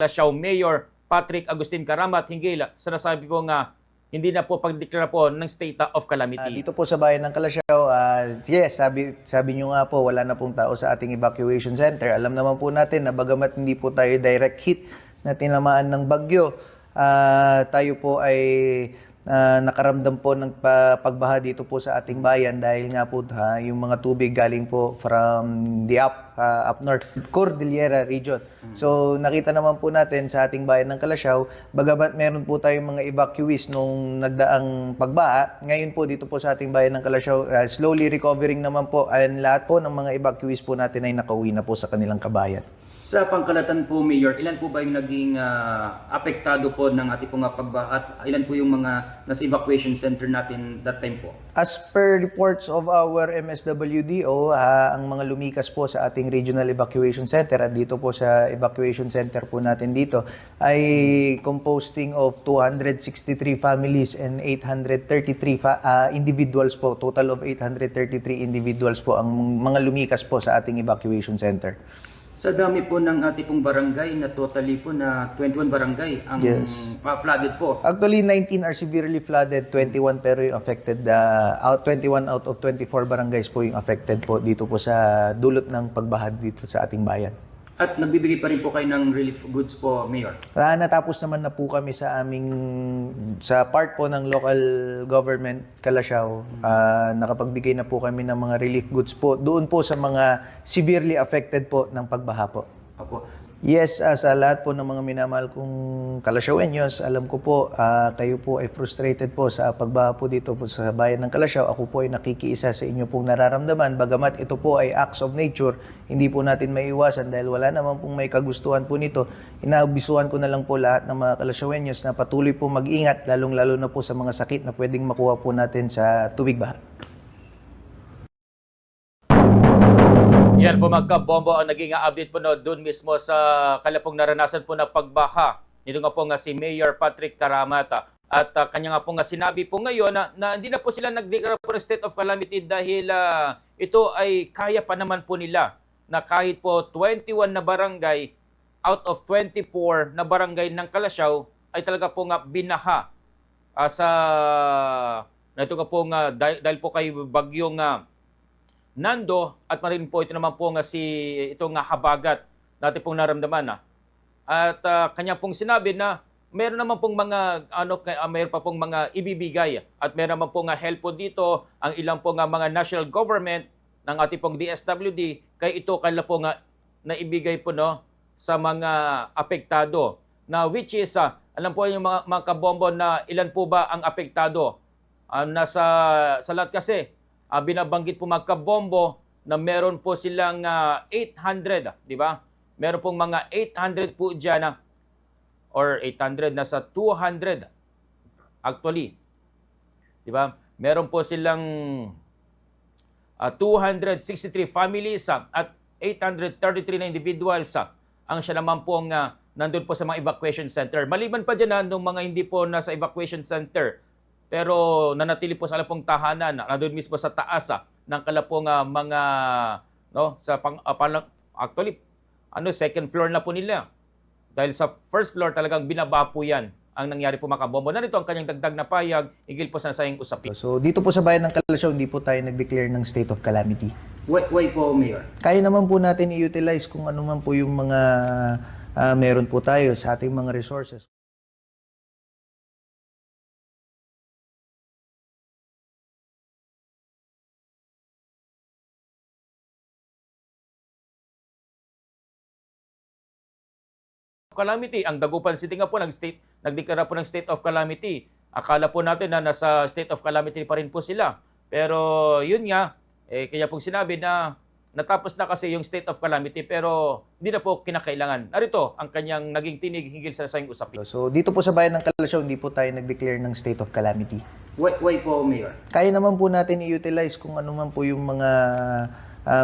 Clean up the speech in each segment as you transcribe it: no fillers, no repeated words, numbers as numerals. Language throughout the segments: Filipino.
Siao Mayor Patrick Agustin Karamat hinggil sa nasabi po nga hindi na po pagdeklara po ng state of calamity. Dito po sa bayan ng Calasiao, yes, sabi nyo nga po, wala na pong tao sa ating evacuation center. Alam naman po natin na bagamat hindi po tayo direct hit na tinamaan ng bagyo, tayo po ay nakaramdam po ng pagbaha dito po sa ating bayan dahil nga po yung mga tubig galing po from the up north, Cordillera region. So nakita naman po natin sa ating bayan ng Calasiao, bagamat meron po tayong mga evacuees nung nagdaang pagbaha, ngayon po dito po sa ating bayan ng Calasiao, slowly recovering naman po, and lahat po ng mga evacuees po natin ay nakauwi na po sa kanilang kabayan. Sa pangkalatan po, Mayor, ilan po ba yung naging apektado po ng ating pong pagbaha at ilan po yung mga nasa evacuation center natin that time po? As per reports of our MSWDO, ang mga lumikas po sa ating regional evacuation center at dito po sa evacuation center po natin dito ay composing of 263 families and 833 individuals po. Total of 833 individuals po ang mga lumikas po sa ating evacuation center. Sa dami po ng ating pong barangay na totally po na 21 barangay ang flooded po. Actually, 19 are severely flooded, 21 pero yung affected, 21 out of 24 barangays po yung affected po dito po sa dulot ng pagbaha dito sa ating bayan. At nagbibigay pa rin po kayo ng relief goods po, Mayor? Natapos naman na po kami sa part po ng local government, Calasiao. Nakapagbigay na po kami ng mga relief goods po doon po sa mga severely affected po ng pagbaha po. Opo. Yes, sa lahat po ng mga minamahal kong Calasiaoeños, alam ko po, kayo po ay frustrated po sa pagbaha po dito po sa bayan ng Calasiao. Ako po ay nakikiisa sa inyo pong nararamdaman. Bagamat ito po ay acts of nature, hindi po natin maiiwasan dahil wala naman pong may kagustuhan po nito. Inaabisuhan ko na lang po lahat ng mga Calasiaoeños na patuloy po mag-ingat, lalong-lalo na po sa mga sakit na pwedeng makuha po natin sa tubig baha. Yan po mga kabombo ang naging update po no, doon mismo sa kalapong naranasan po na pagbaha. Ito nga po nga si Mayor Patrick Karamat. At kanya nga po nga sinabi po ngayon na hindi na po sila nagdeklara po ng state of calamity dahil ito ay kaya pa naman po nila na kahit po 21 na barangay out of 24 na barangay ng Calasiao ay talaga po nga binaha ito nga po nga dahil po kay bagyong Nando at marin po ito naman po nga itong habagat natin pong naramdaman. At kanya pong sinabi na meron naman pong mayroon pa pong mga ibibigay at meron naman pong help po dito ang ilang po nga mga national government ng ating pong DSWD kay ito kaya po nga naibigay po no sa mga apektado na which is alam po yung mga kabombo na ilan po ba ang apektado sa lahat kasi binabanggit po mga kabombo na meron po silang 800, di ba? Meron pong mga 800 po dyan or 800 nasa 200 actually. Di ba? Meron po silang 263 families at 833 na individuals ang siya naman po nandun po sa mga evacuation center. Maliban pa dyan nung mga hindi po nasa evacuation center pero nanatili po sa kalapong tahanan, nandun mismo sa taas ng kalapong mga actually second floor na po nila. Dahil sa first floor talagang binaba po yan ang nangyari po mga kabombo. Narito ang kanyang dagdag na payag, higil po sa nasayang usapin. So dito po sa bayan ng Calasiao, hindi po tayo nag-declare ng state of calamity. Why po, Mayor? Kaya naman po natin i-utilize kung ano man po yung mga meron po tayo sa ating mga resources. Calamity. Ang Dagupan City nga po nagdeklara po ng state of calamity. Akala po natin na nasa state of calamity pa rin po sila. Pero yun nga, kaya pong sinabi na natapos na kasi yung state of calamity pero hindi na po kinakailangan. Narito ang kanyang naging tinig hinggil sa nasayang usapin. So dito po sa bayan ng Calasiao, hindi po tayo nag-declare ng state of calamity. Why po, Mayor? Kaya naman po natin i-utilize kung ano man po yung mga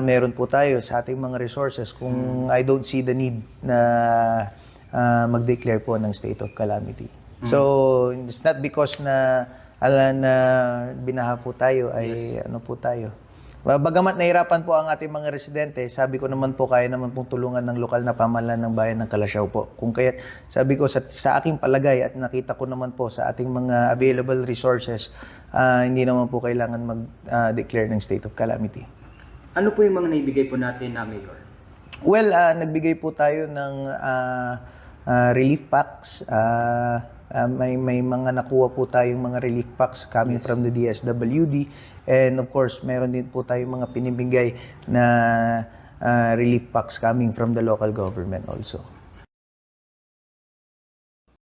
meron po tayo sa ating mga resources kung I don't see the need na mag-declare po ng state of calamity. So, it's not because na binaha po tayo ay ano po tayo. Bagamat nahirapan po ang ating mga residente, sabi ko naman po kaya naman pong tulungan ng lokal na pamahalaan ng bayan ng Calasiao po. Kung kaya sabi ko sa aking palagay at nakita ko naman po sa ating mga available resources, hindi naman po kailangan mag-declare ng state of calamity. Ano po yung mga naibigay po natin na Mayor? Well, nagbigay po tayo ng relief packs. May mga nakuha po tayong mga relief packs coming from the DSWD. And of course, meron din po tayong mga pinibigay na relief packs coming from the local government also.